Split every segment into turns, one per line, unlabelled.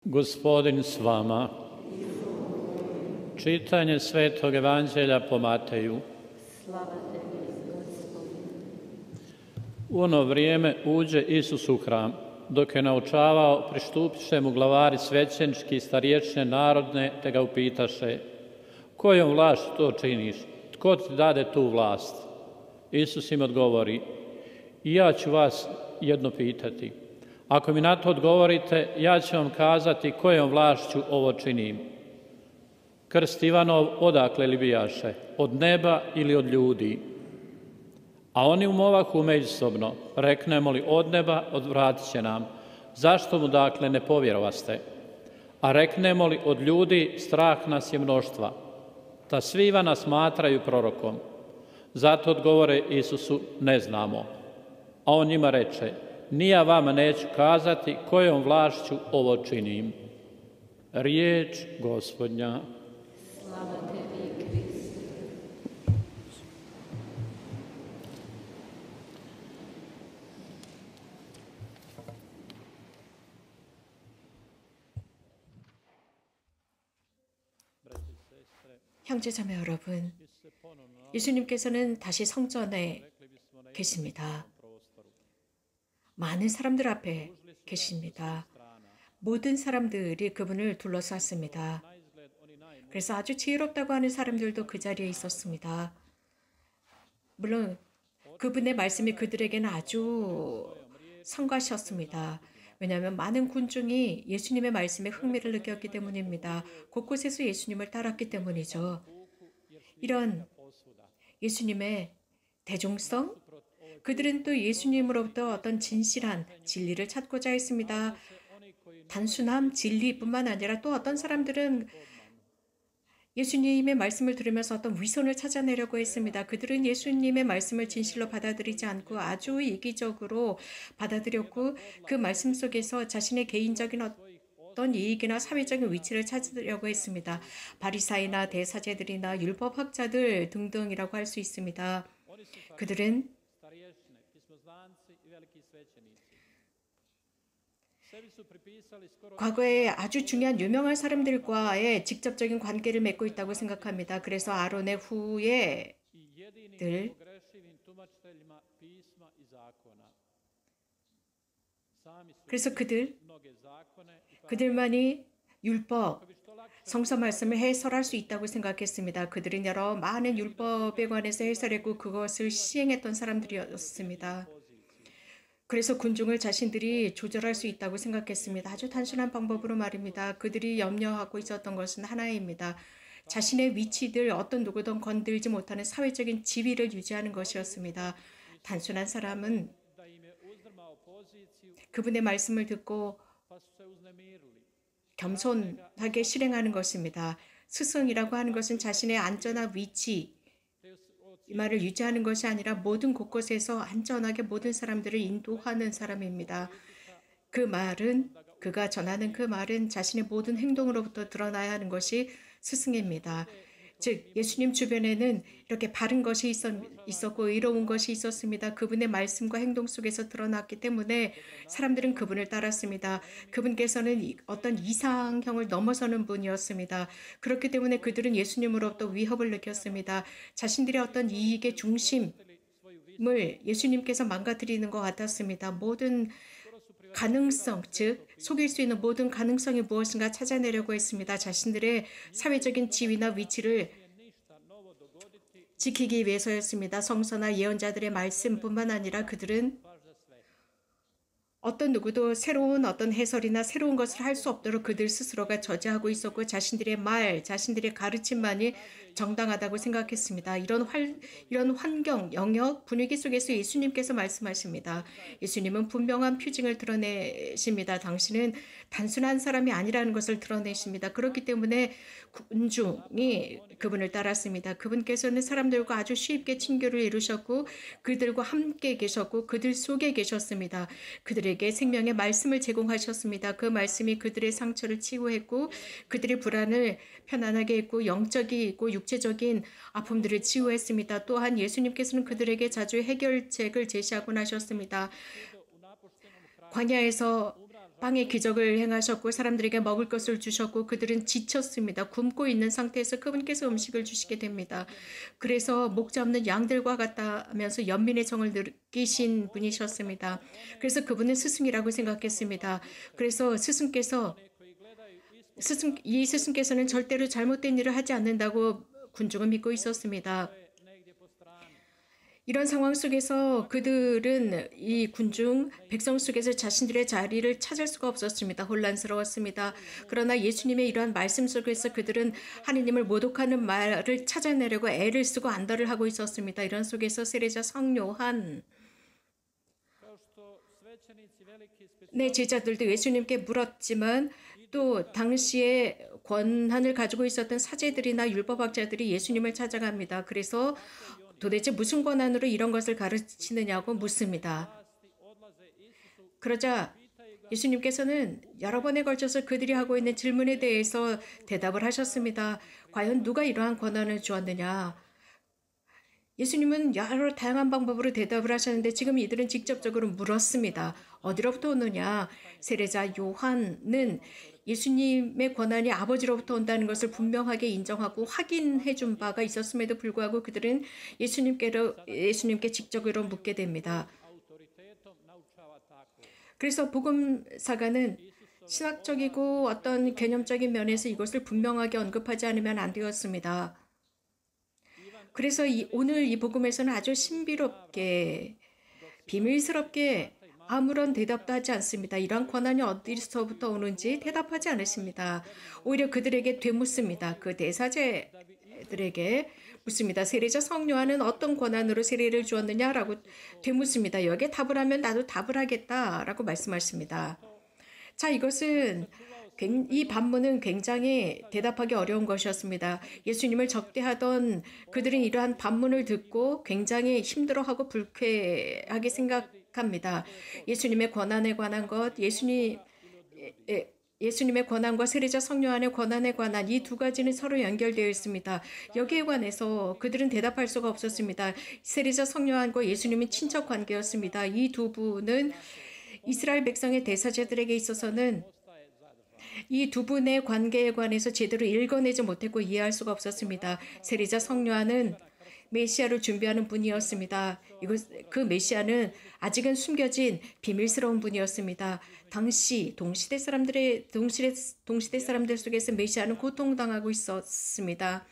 Gospodin s vama. Čitanje Svetog Evanđelja po Mateju. U ono vrijeme uđe Isus u hram. Dok je naučavao, prištupiše mu glavari svećenički i starješine narodne, te ga upitaše: kojom vlašću to činiš? Tko ti dade tu vlast? Isus im odgovori: i ja ću vas jedno pitati. Ako mi na to odgovorite, ja ću vam kazati kojom vlašću ovo činim. Krst Ivanov odakle li bijaše? Od neba ili od ljudi? A oni umovahu međusobno: reknemo li od neba, odvratit će nam. Zašto mu dakle ne povjerovaste? A reknemo li od ljudi, strah nas je mnoštva. Ta svi Ivana smatraju prorokom. Zato odgovore Isusu: ne znamo. A on njima reče: ni ja vama neću kazati kojom vlašću ovo činim. Riječ Gospodnja.
Slava tebi, Kriste. 형제자매 여러분, 예수님께서는 다시 성전에 계십니다. 많은 사람들 앞에 계십니다. 모든 사람들이 그분을 둘러쌌습니다. 그래서 아주 지혜롭다고 하는 사람들도 그 자리에 있었습니다. 물론 그분의 말씀이 그들에게는 아주 성가셨습니다. 왜냐하면 많은 군중이 예수님의 말씀에 흥미를 느꼈기 때문입니다. 곳곳에서 예수님을 따랐기 때문이죠. 이런 예수님의 대중성, 그들은 또 예수님으로부터 어떤 진실한 진리를 찾고자 했습니다. 단순한 진리뿐만 아니라 또 어떤 사람들은 예수님의 말씀을 들으면서 어떤 위선을 찾아내려고 했습니다. 그들은 예수님의 말씀을 진실로 받아들이지 않고 아주 이기적으로 받아들였고, 그 말씀 속에서 자신의 개인적인 어떤 이익이나 사회적인 위치를 찾으려고 했습니다. 바리사이나 대사제들이나 율법학자들 등등이라고 할 수 있습니다. 그들은 과거에 아주 중요한 유명한 사람들과의 직접적인 관계를 맺고 있다고 생각합니다. 그래서 아론의 후예들, 그래서 그들만이 율법, 성서 말씀을 해설할 수 있다고 생각했습니다. 그들은 여러 많은 율법에 관해서 해설했고 그것을 시행했던 사람들이었습니다. 그래서 군중을 자신들이 조절할 수 있다고 생각했습니다. 아주 단순한 방법으로 말입니다. 그들이 염려하고 있었던 것은 하나입니다. 자신의 위치들, 어떤 누구든 건들지 못하는 사회적인 지위를 유지하는 것이었습니다. 단순한 사람은 그분의 말씀을 듣고 겸손하게 실행하는 것입니다. 스승이라고 하는 것은 자신의 안전한 위치, 이 말을 유지하는 것이 아니라 모든 곳곳에서 안전하게 모든 사람들을 인도하는 사람입니다. 그 말은, 그가 전하는 그 말은 자신의 모든 행동으로부터 드러나야 하는 것이 스승입니다. 즉 예수님 주변에는 이렇게 바른 것이 있었고 의로운 것이 있었습니다. 그분의 말씀과 행동 속에서 드러났기 때문에 사람들은 그분을 따랐습니다. 그분께서는 어떤 이상형을 넘어서는 분이었습니다. 그렇기 때문에 그들은 예수님으로부터 위협을 느꼈습니다. 자신들의 어떤 이익의 중심을 예수님께서 망가뜨리는 것 같았습니다. 모든 가능성, 즉 속일 수 있는 모든 가능성이 무엇인가 찾아내려고 했습니다. 자신들의 사회적인 지위나 위치를 지키기 위해서였습니다. 성서나 예언자들의 말씀뿐만 아니라 그들은 어떤 누구도 새로운 어떤 해설이나 새로운 것을 할 수 없도록 그들 스스로가 저지하고 있었고 자신들의 말, 자신들의 가르침만이 정당하다고 생각했습니다. 이런 환경, 영역, 분위기 속에서 예수님께서 말씀하십니다. 예수님은 분명한 표징을 드러내십니다. 당신은 단순한 사람이 아니라는 것을 드러내십니다. 그렇기 때문에 군중이 그분을 따랐습니다. 그분께서는 사람들과 아주 쉽게 친교를 이루셨고 그들과 함께 계셨고 그들 속에 계셨습니다. 그들에게 생명의 말씀을 제공하셨습니다. 그 말씀이 그들의 상처를 치유했고 그들의 불안을 편안하게 했고 영적이고 육체적인 아픔들을 치유했습니다. 또한 예수님께서는 그들에게 자주 해결책을 제시하곤 하셨습니다. 광야에서 빵의 기적을 행하셨고 사람들에게 먹을 것을 주셨고 그들은 지쳤습니다. 굶고 있는 상태에서 그분께서 음식을 주시게 됩니다. 그래서 목자 없는 양들과 같다면서 연민의 정을 느끼신 분이셨습니다. 그래서 그분은 스승이라고 생각했습니다. 그래서 이 스승께서는 절대로 잘못된 일을 하지 않는다고 군중은 믿고 있었습니다. 이런 상황 속에서 그들은 이 군중, 백성 속에서 자신들의 자리를 찾을 수가 없었습니다. 혼란스러웠습니다. 그러나 예수님의 이러한 말씀 속에서 그들은 하느님을 모독하는 말을 찾아내려고 애를 쓰고 안달을 하고 있었습니다. 이런 속에서 세례자 성요한 제자들도 예수님께 물었지만 또 당시에 권한을 가지고 있었던 사제들이나 율법학자들이 예수님을 찾아갑니다. 그래서 도대체 무슨 권한으로 이런 것을 가르치느냐고 묻습니다. 그러자 예수님께서는 여러 번에 걸쳐서 그들이 하고 있는 질문에 대해서 대답을 하셨습니다. 과연 누가 이러한 권한을 주었느냐? 예수님은 여러 다양한 방법으로 대답을 하셨는데 지금 이들은 직접적으로 물었습니다. 어디로부터 오느냐? 세례자 요한은 예수님의 권한이 아버지로부터 온다는 것을 분명하게 인정하고 확인해 준 바가 있었음에도 불구하고 그들은 예수님께 직접으로 묻게 됩니다. 그래서 복음사가는 신학적이고 어떤 개념적인 면에서 이것을 분명하게 언급하지 않으면 안 되었습니다. 그래서 오늘 이 복음에서는 아주 신비롭게 비밀스럽게 아무런 대답도 하지 않습니다. 이러한 권한이 어디서부터 오는지 대답하지 않으십니다. 오히려 그들에게 되묻습니다. 그 대사제들에게 묻습니다. 세례자 성요한은 어떤 권한으로 세례를 주었느냐라고 되묻습니다. 여기에 답을 하면 나도 답을 하겠다라고 말씀하십니다. 자, 이 반문은 굉장히 대답하기 어려운 것이었습니다. 예수님을 적대하던 그들은 이러한 반문을 듣고 굉장히 힘들어하고 불쾌하게 생각합니다. 예수님의 권한에 관한 것, 예수님의 권한과 세례자 성요한의 권한에 관한 이 두 가지는 서로 연결되어 있습니다. 여기에 관해서 그들은 대답할 수가 없었습니다. 세례자 성요한과 예수님은 친척 관계였습니다. 이 두 분은 이스라엘 백성의 대사제들에게 있어서는 이 두 분의 관계에 관해서 제대로 읽어내지 못했고 이해할 수가 없었습니다. 세례자 성요한은 메시아를 준비하는 분이었습니다. 그 메시아는 아직은 숨겨진 비밀스러운 분이었습니다. 당시 동시대 사람들 속에서 메시아는 고통당하고 있었습니다.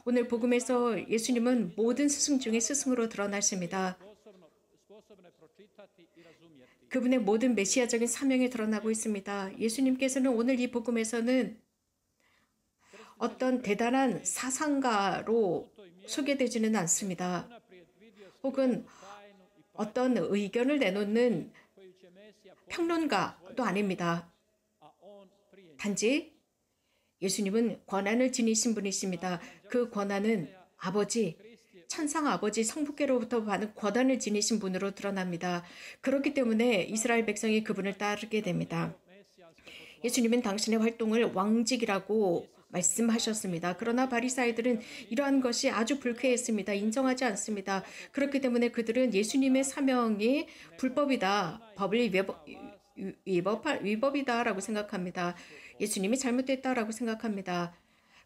오늘 복음에서 예수님은 모든 스승 중에 스승으로 드러나십니다. 그분의 모든 메시아적인 사명이 드러나고 있습니다. 예수님께서는 오늘 이 복음에서는 어떤 대단한 사상가로 소개되지는 않습니다. 혹은 어떤 의견을 내놓는 평론가도 아닙니다. 단지 예수님은 권한을 지니신 분이십니다. 그 권한은 천상 아버지 성부께로부터 받은 권한을 지니신 분으로 드러납니다. 그렇기 때문에 이스라엘 백성이 그분을 따르게 됩니다. 예수님은 당신의 활동을 왕직이라고 말씀하셨습니다. 그러나 바리사이들은 이러한 것이 아주 불쾌했습니다. 인정하지 않습니다. 그렇기 때문에 그들은 예수님의 사명이 불법이다, 법을 위법이다라고 생각합니다. 예수님이 잘못됐다라고 생각합니다.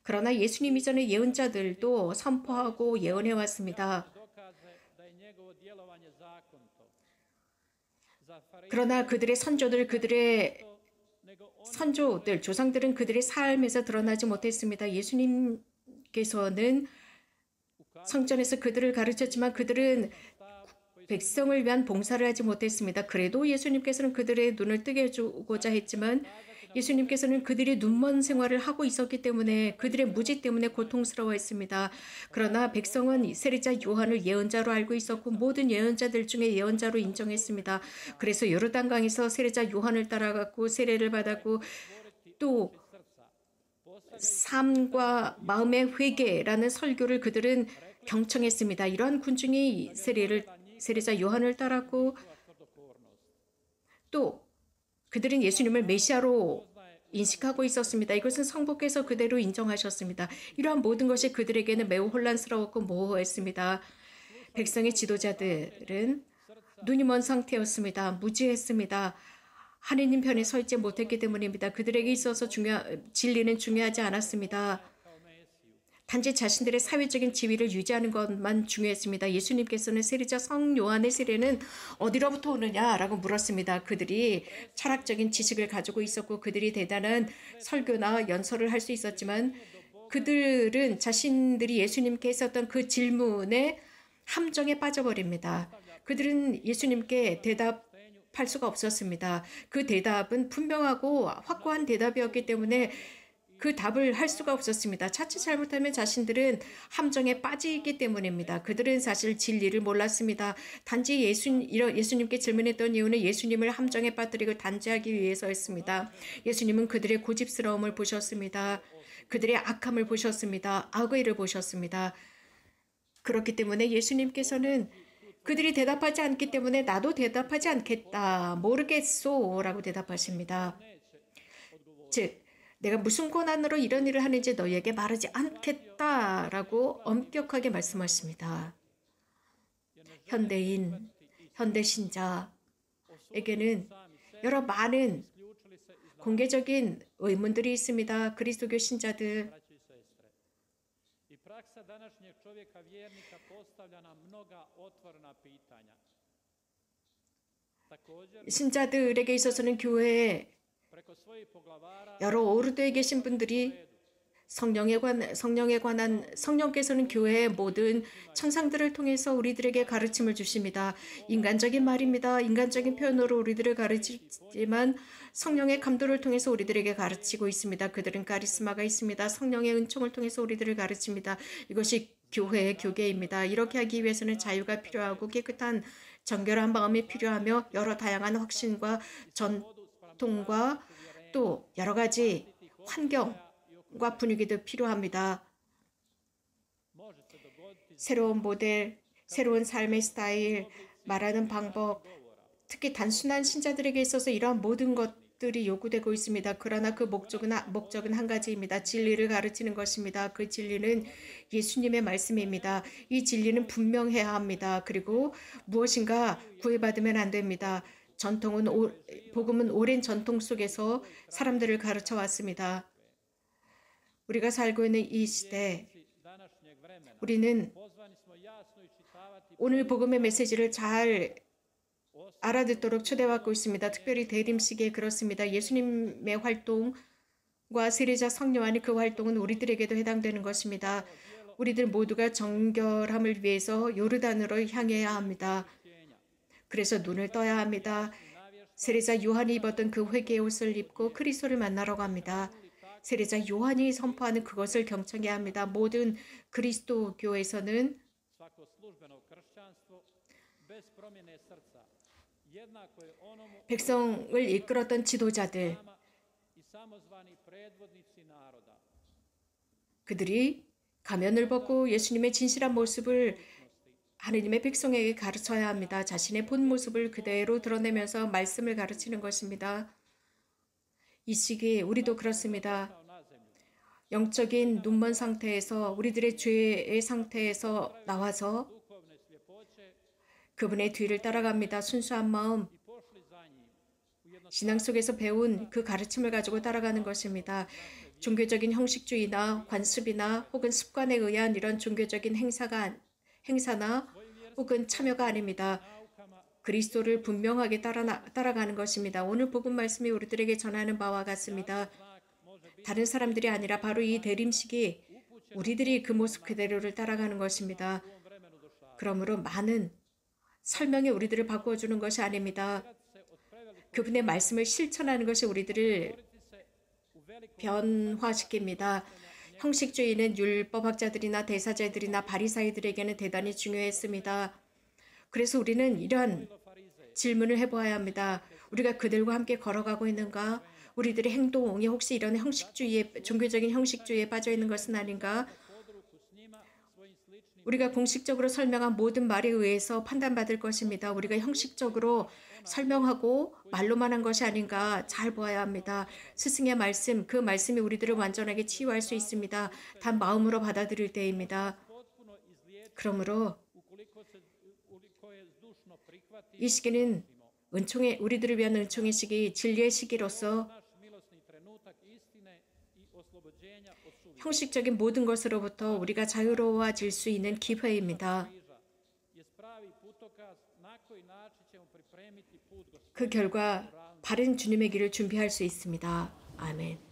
그러나 예수님 이전의 예언자들도 선포하고 예언해 왔습니다. 그러나 그들의 조상들은 그들의 삶에서 드러나지 못했습니다. 예수님께서는 성전에서 그들을 가르쳤지만 그들은 백성을 위한 봉사를 하지 못했습니다. 그래도 예수님께서는 그들의 눈을 뜨게 해주고자 했지만 예수님께서는 그들이 눈먼 생활을 하고 있었기 때문에 그들의 무지 때문에 고통스러워했습니다. 그러나 백성은 세례자 요한을 예언자로 알고 있었고 모든 예언자들 중에 예언자로 인정했습니다. 그래서 요르단강에서 세례자 요한을 따라갔고 세례를 받았고 또 삶과 마음의 회개라는 설교를 그들은 경청했습니다. 이러한 군중이 세례자 요한을 따랐고 또 그들은 예수님을 메시아로 인식하고 있었습니다. 이것은 성부께서 그대로 인정하셨습니다. 이러한 모든 것이 그들에게는 매우 혼란스러웠고 모호했습니다. 백성의 지도자들은 눈이 먼 상태였습니다. 무지했습니다. 하느님 편에 서 있지 못했기 때문입니다. 그들에게 있어서 진리는 중요하지 않았습니다. 단지 자신들의 사회적인 지위를 유지하는 것만 중요했습니다. 예수님께서는 세리자 성요한의 세례는 어디로부터 오느냐라고 물었습니다. 그들이 철학적인 지식을 가지고 있었고 그들이 대단한 설교나 연설을 할 수 있었지만 그들은 자신들이 예수님께 했었던 그 질문에 함정에 빠져버립니다. 그들은 예수님께 대답할 수가 없었습니다. 그 대답은 분명하고 확고한 대답이었기 때문에 그 답을 할 수가 없었습니다. 자칫 잘못하면 자신들은 함정에 빠지기 때문입니다. 그들은 사실 진리를 몰랐습니다. 단지 예수님께 질문했던 이유는 예수님을 함정에 빠뜨리고 단죄하기 위해서였습니다. 예수님은 그들의 고집스러움을 보셨습니다. 그들의 악함을 보셨습니다. 악의를 보셨습니다. 그렇기 때문에 예수님께서는 그들이 대답하지 않기 때문에 나도 대답하지 않겠다. 모르겠소 라고 대답하십니다. 즉 내가 무슨 권한으로 이런 일을 하는지 너희에게 말하지 않겠다라고 엄격하게 말씀하십니다. 현대인, 현대 신자에게는 여러 많은 공개적인 의문들이 있습니다. 그리스도교 신자들, 신자들에게 있어서는 교회에 여러 오르드에 계신 분들이 성령께서는 교회의 모든 청상들을 통해서 우리들에게 가르침을 주십니다. 인간적인 말입니다. 인간적인 표현으로 우리들을 가르치지만 성령의 감도를 통해서 우리들에게 가르치고 있습니다. 그들은 카리스마가 있습니다. 성령의 은총을 통해서 우리들을 가르칩니다. 이것이 교회의 교계입니다. 이렇게 하기 위해서는 자유가 필요하고 깨끗한 정결한 마음이 필요하며 여러 다양한 확신과 전통과 또 여러 가지 환경과 분위기도 필요합니다. 새로운 모델, 새로운 삶의 스타일, 말하는 방법, 특히 단순한 신자들에게 있어서 이러한 모든 것들이 요구되고 있습니다. 그러나 그 목적은 한 가지입니다. 진리를 가르치는 것입니다. 그 진리는 예수님의 말씀입니다. 이 진리는 분명해야 합니다. 그리고 무엇인가 구애받으면 안 됩니다. 복음은 오랜 전통 속에서 사람들을 가르쳐 왔습니다. 우리가 살고 있는 이 시대, 우리는 오늘 복음의 메시지를 잘 알아듣도록 초대받고 있습니다. 특별히 대림 시기에 그렇습니다. 예수님의 활동과 세례자 성요한의 그 활동은 우리들에게도 해당되는 것입니다. 우리들 모두가 정결함을 위해서 요르단으로 향해야 합니다. 그래서 눈을 떠야 합니다. 세례자 요한이 입었던 그 회개의 옷을 입고 그리스도를 만나러 갑니다. 세례자 요한이 선포하는 그것을 경청해야 합니다. 모든 그리스도교에서는 백성을 이끌었던 지도자들, 그들이 가면을 벗고 예수님의 진실한 모습을 하느님의 백성에게 가르쳐야 합니다. 자신의 본 모습을 그대로 드러내면서 말씀을 가르치는 것입니다. 이 시기에 우리도 그렇습니다. 영적인 눈먼 상태에서 우리들의 죄의 상태에서 나와서 그분의 뒤를 따라갑니다. 순수한 마음, 신앙 속에서 배운 그 가르침을 가지고 따라가는 것입니다. 종교적인 형식주의나 관습이나 혹은 습관에 의한 이런 종교적인 행사나 혹은 참여가 아닙니다. 그리스도를 분명하게 따라가는 것입니다. 오늘 복음 말씀이 우리들에게 전하는 바와 같습니다. 다른 사람들이 아니라 바로 이 대림식이 우리들이 그 모습 그대로를 따라가는 것입니다. 그러므로 많은 설명이 우리들을 바꾸어주는 것이 아닙니다. 그분의 말씀을 실천하는 것이 우리들을 변화시킵니다. 형식주의는 율법학자들이나 대사제들이나 바리사이들에게는 대단히 중요했습니다. 그래서 우리는 이런 질문을 해보아야 합니다. 우리가 그들과 함께 걸어가고 있는가? 우리들의 행동이 혹시 이런 종교적인 형식주의에 빠져 있는 것은 아닌가? 우리가 공식적으로 설명한 모든 말에 의해서 판단받을 것입니다. 우리가 형식적으로 설명하고 말로만 한 것이 아닌가 잘 보아야 합니다. 스승의 말씀, 그 말씀이 우리들을 완전하게 치유할 수 있습니다. 단 마음으로 받아들일 때입니다. 그러므로 이 시기는 우리들을 위한 은총의 시기, 진리의 시기로서 형식적인 모든 것으로부터 우리가 자유로워질 수 있는 기회입니다. 그 결과 바른 주님의 길을 준비할 수 있습니다. 아멘.